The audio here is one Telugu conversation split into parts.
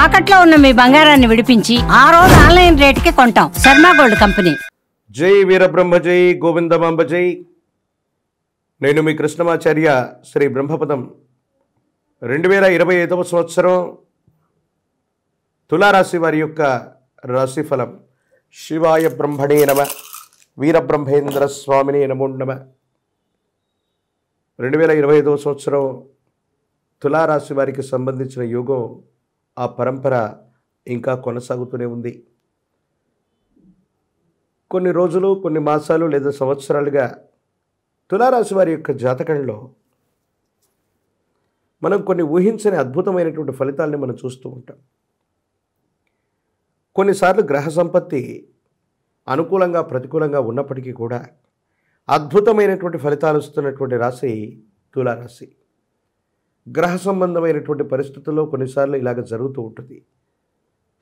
తాకట్లో ఉన్న మీ బంగారాన్ని విడిపించి ఆ రోజు ఆన్లైన్ రేటుకి కొంటాం. Sharma gold company. జై వీరబ్రహ్మ జై గోవిందమాంబ జై. నేను మీ కృష్ణమాచార్య. శ్రీ బ్రహ్మపదం 2025వ సంవత్సరం తులారాశి వారి యొక్క రాశిఫలం. శివాయ బ్రహ్మణే నమ, వీరబ్రహ్మేంద్ర స్వామిని నమో నమ. 2025వ సంవత్సరం తులారాశి వారికి సంబంధించిన యోగం, ఆ పరంపర ఇంకా కొనసాగుతూనే ఉంది. కొన్ని రోజులు, కొన్ని మాసాలు లేదా సంవత్సరాలుగా తులారాశి వారి యొక్క జాతకంలో మనం కొన్ని ఊహించని అద్భుతమైనటువంటి ఫలితాలని మనం చూస్తూ ఉంటాం. కొన్నిసార్లు గ్రహ సంపత్తి అనుకూలంగా ప్రతికూలంగా ఉన్నప్పటికీ కూడా అద్భుతమైనటువంటి ఫలితాలు వస్తున్నటువంటి రాశి తులారాశి. గ్రహ సంబంధమైనటువంటి పరిస్థితుల్లో కొన్నిసార్లు ఇలాగ జరుగుతూ ఉంటుంది.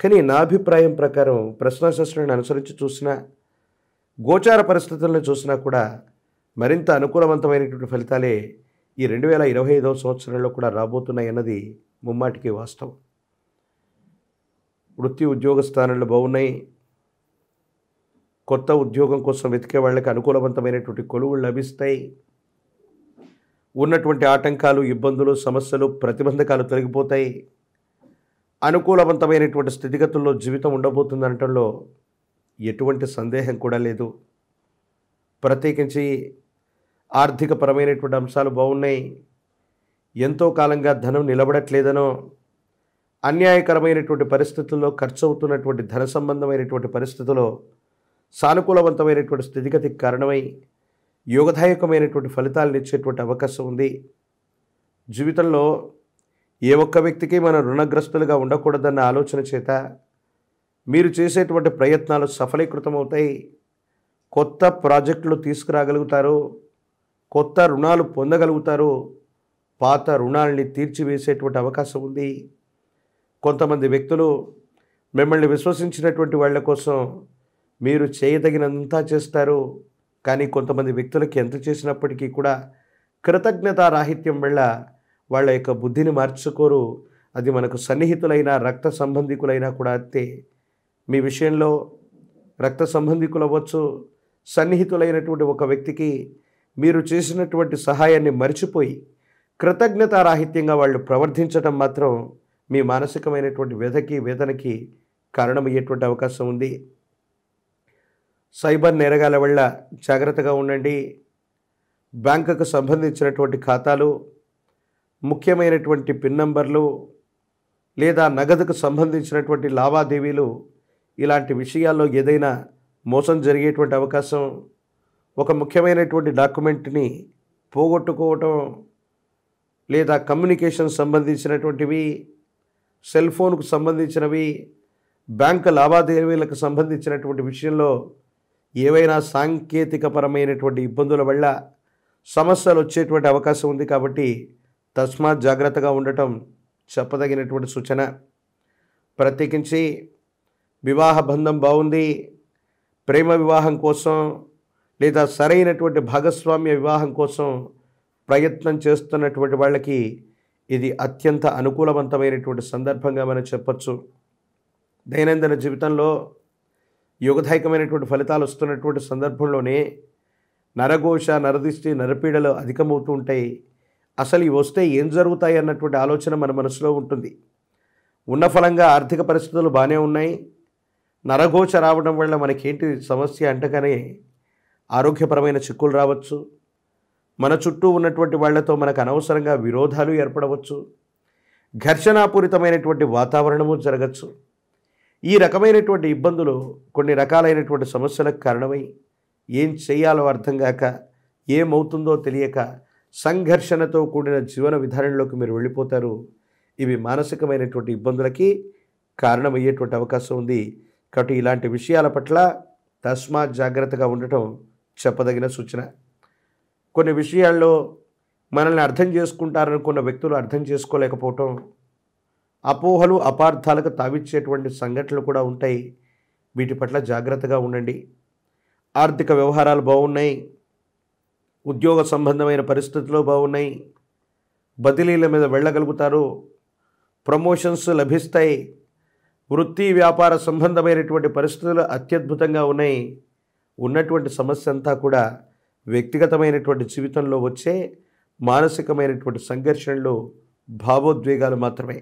కానీ నా అభిప్రాయం ప్రకారం ప్రశ్నాశాస్త్రాన్ని అనుసరించి చూసినా, గోచార పరిస్థితులను చూసినా కూడా మరింత అనుకూలవంతమైనటువంటి ఫలితాలే ఈ 2025వ సంవత్సరంలో కూడా రాబోతున్నాయి అన్నది ముమ్మాటికి వాస్తవం. వృత్తి ఉద్యోగ స్థానాలు బాగున్నాయి. కొత్త ఉద్యోగం కోసం వెతికే వాళ్ళకి అనుకూలవంతమైనటువంటి కొలువులు లభిస్తాయి. ఉన్నటువంటి ఆటంకాలు, ఇబ్బందులు, సమస్యలు, ప్రతిబంధకాలు తొలగిపోతాయి. అనుకూలవంతమైనటువంటి స్థితిగతుల్లో జీవితం ఉండబోతుందనటంలో ఎటువంటి సందేహం కూడా లేదు. ప్రత్యేకించి ఆర్థికపరమైనటువంటి అంశాలు బాగున్నాయి. ఎంతో కాలంగా ధనం నిలబడట్లేదనో, అన్యాయకరమైనటువంటి పరిస్థితుల్లో ఖర్చు అవుతున్నటువంటి ధన సంబంధమైనటువంటి పరిస్థితుల్లో సానుకూలవంతమైనటువంటి స్థితిగతికి కారణమై యోగదాయకమైనటువంటి ఫలితాలను ఇచ్చేటువంటి అవకాశం ఉంది. జీవితంలో ఏ ఒక్క వ్యక్తికి మనం రుణగ్రస్తులుగా ఉండకూడదన్న ఆలోచన చేత మీరు చేసేటువంటి ప్రయత్నాలు సఫలీకృతమవుతాయి. కొత్త ప్రాజెక్టులు తీసుకురాగలుగుతారు. కొత్త రుణాలు పొందగలుగుతారు. పాత రుణాలని తీర్చివేసేటువంటి అవకాశం ఉంది. కొంతమంది వ్యక్తులు మిమ్మల్ని విశ్వసించినటువంటి వాళ్ళ కోసం మీరు చేయదగినంతా చేస్తారు. కానీ కొంతమంది వ్యక్తులకి ఎంత చేసినప్పటికీ కూడా కృతజ్ఞతారాహిత్యం వల్ల వాళ్ళ యొక్క బుద్ధిని మార్చుకోరు. అది మనకు సన్నిహితులైన రక్త సంబంధికులైనా కూడా అంతే. మీ విషయంలో రక్త సంబంధికులు అవ్వచ్చు, సన్నిహితులైనటువంటి ఒక వ్యక్తికి మీరు చేసినటువంటి సహాయాన్ని మర్చిపోయి కృతజ్ఞతారాహిత్యంగా వాళ్ళు ప్రవర్తించడం మాత్రం మీ మానసికమైనటువంటి వేదనకి కారణమయ్యేటువంటి అవకాశం ఉంది. సైబర్ నేరగాల వల్ల జాగ్రత్తగా ఉండండి. బ్యాంకుకు సంబంధించినటువంటి ఖాతాలు, ముఖ్యమైనటువంటి పిన్ నంబర్లు లేదా నగదుకు సంబంధించినటువంటి లావాదేవీలు, ఇలాంటి విషయాల్లో ఏదైనా మోసం జరిగేటువంటి అవకాశం, ఒక ముఖ్యమైనటువంటి డాక్యుమెంట్ని పోగొట్టుకోవటం, లేదా కమ్యూనికేషన్ సంబంధించినటువంటివి, సెల్ ఫోన్కు సంబంధించినవి, బ్యాంకు లావాదేవీలకు సంబంధించినటువంటి విషయంలో ఏవైనా సాంకేతికపరమైనటువంటి ఇబ్బందుల వల్ల సమస్యలు వచ్చేటువంటి అవకాశం ఉంది. కాబట్టి తస్మాత్ జాగ్రత్తగా ఉండటం చెప్పదగినటువంటి సూచన. ప్రత్యేకించి వివాహ బంధం బాగుంది, ప్రేమ వివాహం కోసం లేదా సరైనటువంటి భాగస్వామ్య వివాహం కోసం ప్రయత్నం చేస్తున్నటువంటి వాళ్ళకి ఇది అత్యంత అనుకూలవంతమైనటువంటి సందర్భంగా మనం చెప్పచ్చు. దైనందిన జీవితంలో యోగదాయకమైనటువంటి ఫలితాలు వస్తున్నటువంటి సందర్భంలోనే నరఘోష, నరదిష్టి, నరపీడలు అధికమవుతూ ఉంటాయి. అసలు ఇవి వస్తే ఏం జరుగుతాయి అన్నటువంటి ఆలోచన మన మనసులో ఉంటుంది. ఉన్న ఫలంగా ఆర్థిక పరిస్థితులు బాగానే ఉన్నాయి. నరఘోష రావడం వల్ల మనకేంటి సమస్య అంటగానే ఆరోగ్యపరమైన చిక్కులు రావచ్చు. మన చుట్టూ ఉన్నటువంటి వాళ్లతో మనకు అనవసరంగా విరోధాలు ఏర్పడవచ్చు. ఘర్షణాపూరితమైనటువంటి వాతావరణము జరగచ్చు. ఈ రకమైనటువంటి ఇబ్బందులు కొన్ని రకాలైనటువంటి సమస్యలకు కారణమై ఏం చేయాలో అర్థం కాక, ఏమవుతుందో తెలియక సంఘర్షణతో కూడిన జీవన విధానంలోకి మీరు వెళ్ళిపోతారు. ఇవి మానసికమైనటువంటి ఇబ్బందులకి కారణమయ్యేటువంటి అవకాశం ఉంది. కాబట్టి ఇలాంటి విషయాల పట్ల తస్మాత్ జాగ్రత్తగా ఉండటం చెప్పదగిన సూచన. కొన్ని విషయాల్లో మనల్ని అర్థం చేసుకుంటారనుకున్న వ్యక్తులు అర్థం చేసుకోలేకపోవటం, అపోహలు, అపార్థాలకు తావిచ్చేటువంటి సంఘటనలు కూడా ఉంటాయి. వీటి పట్ల జాగ్రత్తగా ఉండండి. ఆర్థిక వ్యవహారాలు బాగున్నాయి. ఉద్యోగ సంబంధమైన పరిస్థితులు బాగున్నాయి. బదిలీల మీద వెళ్ళగలుగుతారు. ప్రమోషన్స్ లభిస్తాయి. వృత్తి వ్యాపార సంబంధమైనటువంటి పరిస్థితులు అత్యద్భుతంగా ఉన్నాయి. ఉన్నటువంటి సమస్య అంతా కూడా వ్యక్తిగతమైనటువంటి జీవితంలో వచ్చే మానసికమైనటువంటి సంఘర్షణలు, భావోద్వేగాలు మాత్రమే.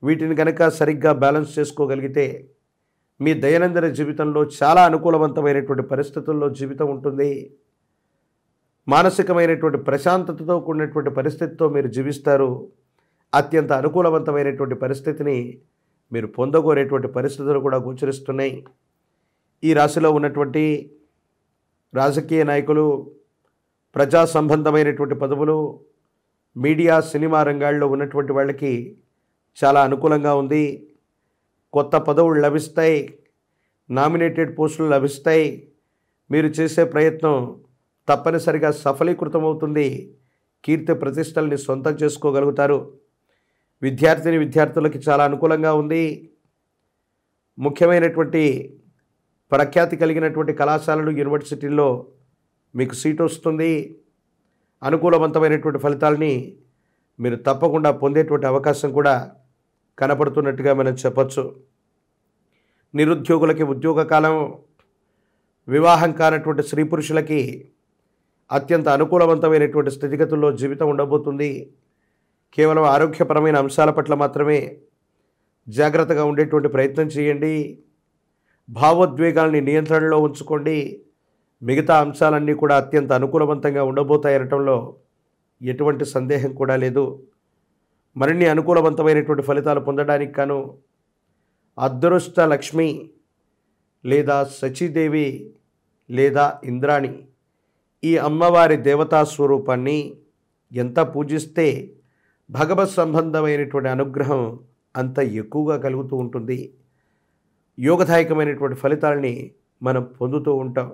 వీటిని కనుక సరిగ్గా బ్యాలెన్స్ చేసుకోగలిగితే మీ దైనందిన జీవితంలో చాలా అనుకూలవంతమైనటువంటి పరిస్థితుల్లో జీవితం ఉంటుంది. మానసికమైనటువంటి ప్రశాంతతతో కూడినటువంటి పరిస్థితితో మీరు జీవిస్తారు. అత్యంత అనుకూలవంతమైనటువంటి పరిస్థితిని మీరు పొందగోరేటువంటి పరిస్థితులు కూడా గోచరిస్తున్నాయి. ఈ రాశిలో ఉన్నటువంటి రాజకీయ నాయకులు, ప్రజా సంబంధమైనటువంటి పదవులు, మీడియా సినిమా రంగాల్లో ఉన్నటువంటి వాళ్ళకి చాలా అనుకూలంగా ఉంది. కొత్త పదవులు లభిస్తాయి, నామినేటెడ్ పోస్టులు లభిస్తాయి. మీరు చేసే ప్రయత్నం తప్పనిసరిగా సఫలీకృతమవుతుంది. కీర్తి ప్రతిష్టల్ని సొంతం చేసుకోగలుగుతారు. విద్యార్థులకి చాలా అనుకూలంగా ఉంది. ముఖ్యమైనటువంటి ప్రఖ్యాతి కలిగినటువంటి కళాశాలలు, యూనివర్సిటీల్లో మీకు సీటు వస్తుంది. అనుకూలవంతమైనటువంటి ఫలితాలని మీరు తప్పకుండా పొందేటువంటి అవకాశం కూడా కనపడుతున్నట్టుగా మనం చెప్పచ్చు. నిరుద్యోగులకి ఉద్యోగ కాలం, వివాహం కానటువంటి స్త్రీ పురుషులకి అత్యంత అనుకూలవంతమైనటువంటి స్థితిగతుల్లో జీవితం ఉండబోతుంది. కేవలం ఆరోగ్యపరమైన అంశాల పట్ల మాత్రమే జాగ్రత్తగా ఉండేటువంటి ప్రయత్నం చేయండి. భావోద్వేగాల్ని నియంత్రణలో ఉంచుకోండి. మిగతా అంశాలన్నీ కూడా అత్యంత అనుకూలవంతంగా ఉండబోతాయనటంలో ఎటువంటి సందేహం కూడా లేదు. మరిన్ని అనుకూలవంతమైనటువంటి ఫలితాలు పొందడానికి గాను అదృష్ట లక్ష్మి లేదా శచీదేవి లేదా ఇంద్రాణి, ఈ అమ్మవారి దేవతా స్వరూపాన్ని ఎంత పూజిస్తే భగవత్ సంబంధమైనటువంటి అనుగ్రహం అంత ఎక్కువగా కలుగుతూ ఉంటుంది. యోగదాయకమైనటువంటి ఫలితాలని మనం పొందుతూ ఉంటాం.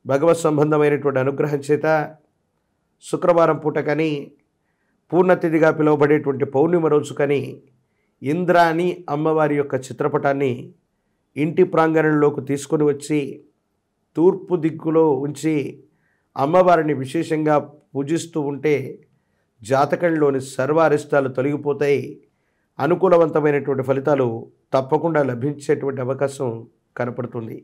భగవత్ సంబంధమైనటువంటి అనుగ్రహం చేత శుక్రవారం పూట కానీ, పూర్ణతిథిగా పిలువబడేటువంటి పౌర్ణిమ రోజు కానీ ఇంద్రాణి అమ్మవారి యొక్క చిత్రపటాన్ని ఇంటి ప్రాంగణంలోకి తీసుకొని వచ్చి తూర్పు దిక్కులో ఉంచి అమ్మవారిని విశేషంగా పూజిస్తూ ఉంటే జాతకంలోని సర్వ అరిష్టాలు తొలగిపోతాయి. అనుకూలవంతమైనటువంటి ఫలితాలు తప్పకుండా లభించేటువంటి అవకాశం కనపడుతుంది.